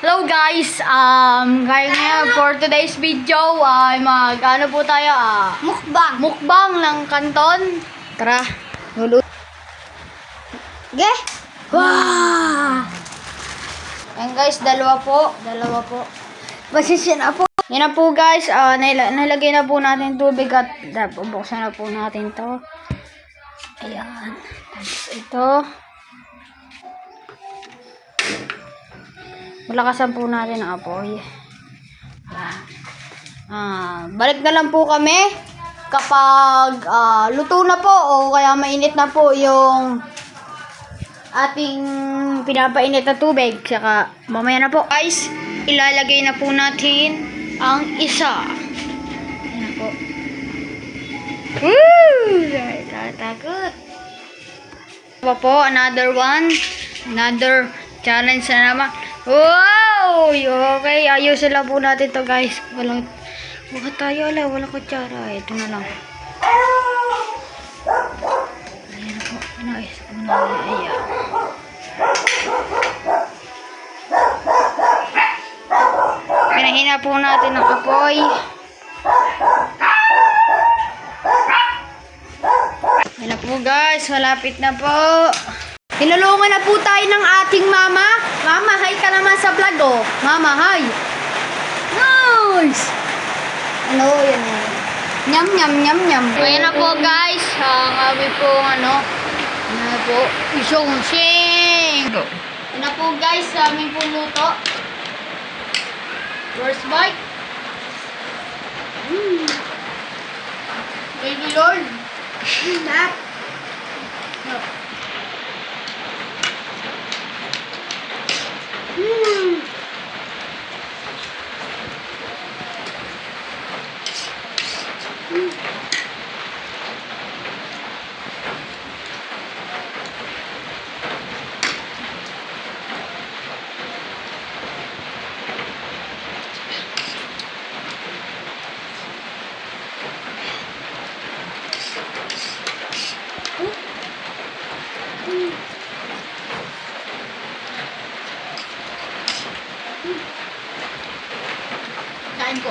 Hello guys, ngayon for today's video ay ano po tayo, mukbang ng kanton. Tara, nulo. Ge? Wow! Ayan guys, dalawa po. Pasensya na po. Yan na po guys, nalagay na po natin tubig at bubuksan na po natin to. Ayan. Tapos ito. Malakasan po natin ang apoy. Balik na lang po kami kapag luto na po o kaya mainit na po yung ating pinapainit na tubig. Saka mamaya na po. Guys, ilalagay na po natin ang isa. Ayan na po. Woo! Takot. Pa po, another one. Another challenge na naman. Wow! Okay, ayusin lang po natin to guys. Walang kutsara. Ito na lang. Ayan po. Nice. Ayan. Pinahina po natin ang apoy. Ayan na po guys. Malapit na po. Tinulungan na po tayo ng ating mama. Mama, hi ka naman sa vlog, oh. Mama, hi. Nice. Ano, yan. Nyam. Ayan na po, guys. Kami po, po, isong sing. Ayan na po, guys. Kami po luto. First bite. Thank you, Lord. That. No. Kain ko.